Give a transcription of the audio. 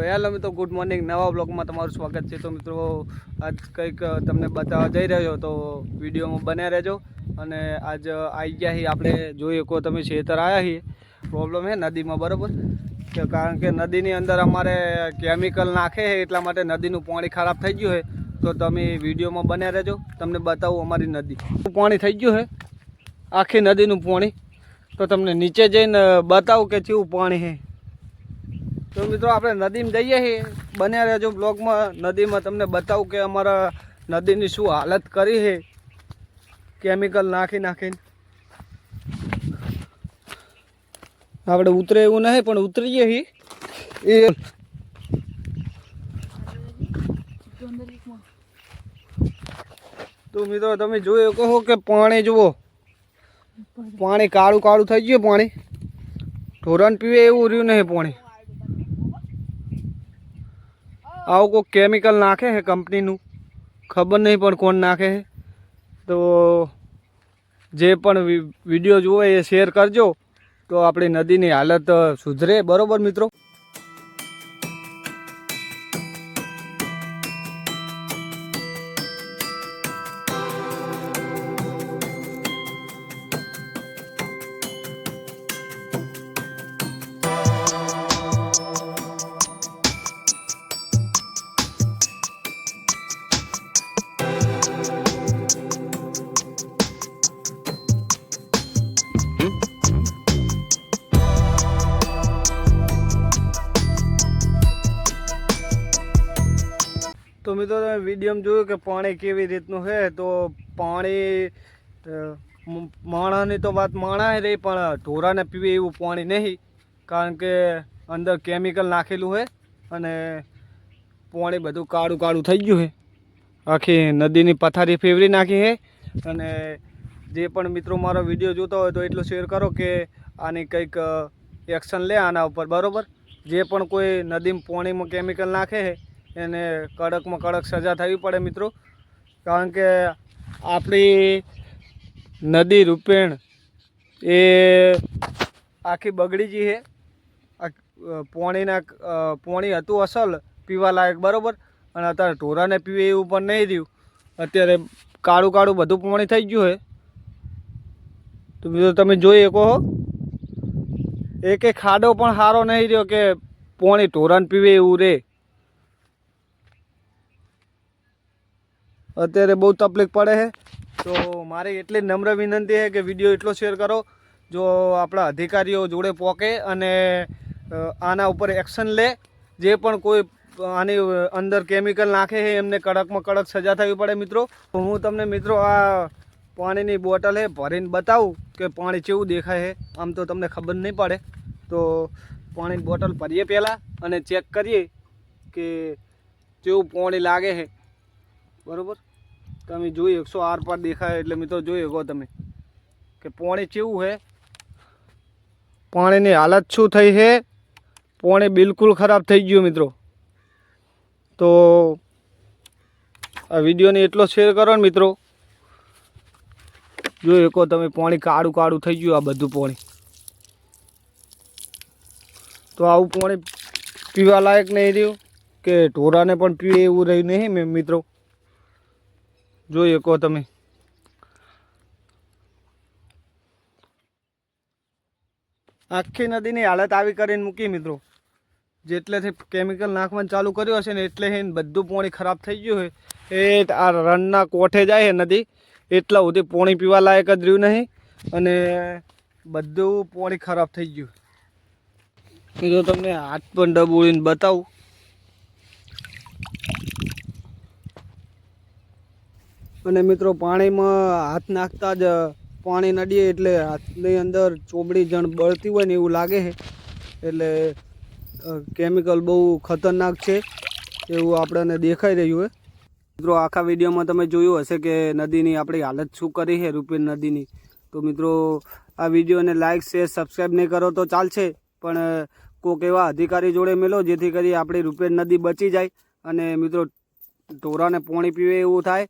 Hello મિત્રો, good morning. નવા બ્લોગમાં તમારું સ્વાગત છે. તો મિત્રો આજ કંઈક તમને બતાવવા જઈ રહ્યો, તો વિડીયોમાં બન્યા રહેજો. અને આજ આવી ગયા છીએ આપણે, જોઈએ કહો તમે ખેતર આવ્યા છીએ. પ્રોબ્લેમ છે નદીમાં, બરાબર, કે કારણ કે નદીની અંદર અમારે કેમિકલ નાખે છે, એટલા માટે નદીનું પાણી ખરાબ થઈ ગયું છે. તો તમે વિડીયોમાં બન્યા રહેજો, તમને બતાવું અમારી નદી પાણી થઈ ગયું છે, આખી નદીનું પાણી. તો તમને નીચે જઈને બતાવું કે કેવું પાણી છે. તો મિત્રો આપણે નદીમાં જઈએ છીએ, બન્યા રહેજો બ્લોગમાં. નદીમાં તમને બતાવું કે અમારા નદીની શું હાલત કરી છે કેમિકલ નાખીને. આપણે ઉતરે એવું નહીં, પણ ઉતરીએ છીએ એ. તો મિત્રો તમે જોઈ કહો કે પાણી જુઓ, પાણી કાળું કાળું થઈ ગયું. પાણી ઢોરણ પીવે એવું રહ્યું નહીં પાણી. આવું કોઈ કેમિકલ નાખે છે કંપનીનું, ખબર નહીં પણ કોણ નાખે છે. તો જે પણ વિડીયો જુઓ એ શેર કરજો, તો આપણી નદીની હાલત સુધરે, બરાબર મિત્રો. તો મિત્રો તમે વિડીયોમાં જોયું કે પાણી કેવી રીતનું છે. તો પાણી માણસની તો વાત માણસ રહી, પણ ઢોરાને પીવે એવું પાણી નહીં, કારણ કે અંદર કેમિકલ નાખેલું છે અને પાણી બધું કાળું કાળું થઈ ગયું છે. આખી નદીની પથારી ફેરવી નાખી છે. અને જે પણ મિત્રો મારો વિડીયો જોતા હોય તો એટલું શેર કરો કે આની કંઈક એક્શન લે આના ઉપર, બરાબર. જે પણ કોઈ નદીમાં પાણીમાં કેમિકલ નાખે છે એને કડકમાં કડક સજા થવી પડે મિત્રો, કારણ કે આપણી નદી રૂપેણ એ આખી બગડી ગઈ છે. પાણી હતું અસલ પીવા લાયક, બરાબર, અને અત્યારે ઢોરાને પીવે એવું પણ નહીં રહ્યું. અત્યારે કાળું કાળું બધું પાણી થઈ ગયું છે. તો મિત્રો તમે જોઈ શકો, એક ખાડો પણ સારો નહીં રહ્યો કે પાણી ઢોરાને પીવે એવું રહે. અત્યારે બહુ તકલીફ પડે છે. તો મારી એટલી નમ્ર વિનંતી છે કે વિડીયો એટલો શેર કરો, જો આપણા અધિકારીઓ જોડે પહોંચે અને આના ઉપર એક્શન લે. જે પણ કોઈ આની અંદર કેમિકલ નાખે છે એમને કડકમાં કડક સજા થવી પડે મિત્રો. હું તમને મિત્રો આ પાણીની બોટલ છે ભરીને બતાવું કે પાણી કેવું દેખાય છે. આમ તો તમને ખબર નહીં પડે, તો પાણીની બોટલ ભરીએ પહેલાં અને ચેક કરીએ કે કેવું પાણી લાગે છે, બરાબર. તમે જોઈ 108 પર દેખાય, એટલે મિત્રો જોઈ શકો તમે કે પાણી કેવું છે, પાણીની હાલત શું થઈ છે. પાણી બિલકુલ ખરાબ થઈ ગયું મિત્રો. તો આ વિડીયોને એટલો શેર કરો ને મિત્રો, જોઈ શકો તમે પાણી કાળું કાળું થઈ ગયું. આ બધું પાણી, તો આવું પાણી પીવા લાયક નહીં રહ્યું કે ઢોરાને પણ પીવે એવું રહ્યું નહીં મેં મિત્રો. જોઈ શકો તમે. આખી નદીની હાલત આવી કરીને મૂકી મિત્રો. જેટલેથી કેમિકલ નાખવાનું ચાલુ કર્યું હશે ને એટલે બધું પાણી ખરાબ થઈ ગયું છે. એ આ રણના કોઠે જાય છે નદી, એટલા સુધી પાણી પીવા લાયક જ રહ્યું નહીં અને બધું પાણી ખરાબ થઈ ગયું. જો તમને હાથ પણ ડબોળીને બતાવું. અને મિત્રો પાણીમાં હાથ નાખતા જ પાણી નડીએ એટલે હાથની અંદર ચોબડી જણ બળતી હોય ને એવું લાગે છે. એટલે કેમિકલ બહુ ખતરનાક છે એવું આપણને દેખાઈ રહ્યું છે મિત્રો. આખા વિડીયોમાં તમે જોયું હશે કે નદીની આપણી હાલત શું કરી છે, રૂપેણ નદીની. તો મિત્રો આ વિડીયોને લાઇક શેર સબસ્ક્રાઈબ નહીં કરો તો ચાલશે, પણ કોઈક એવા અધિકારી જોડે મેલો જેથી કરી આપણી રૂપેણ નદી બચી જાય અને મિત્રો ઢોરાને પાણી પીવે એવું થાય.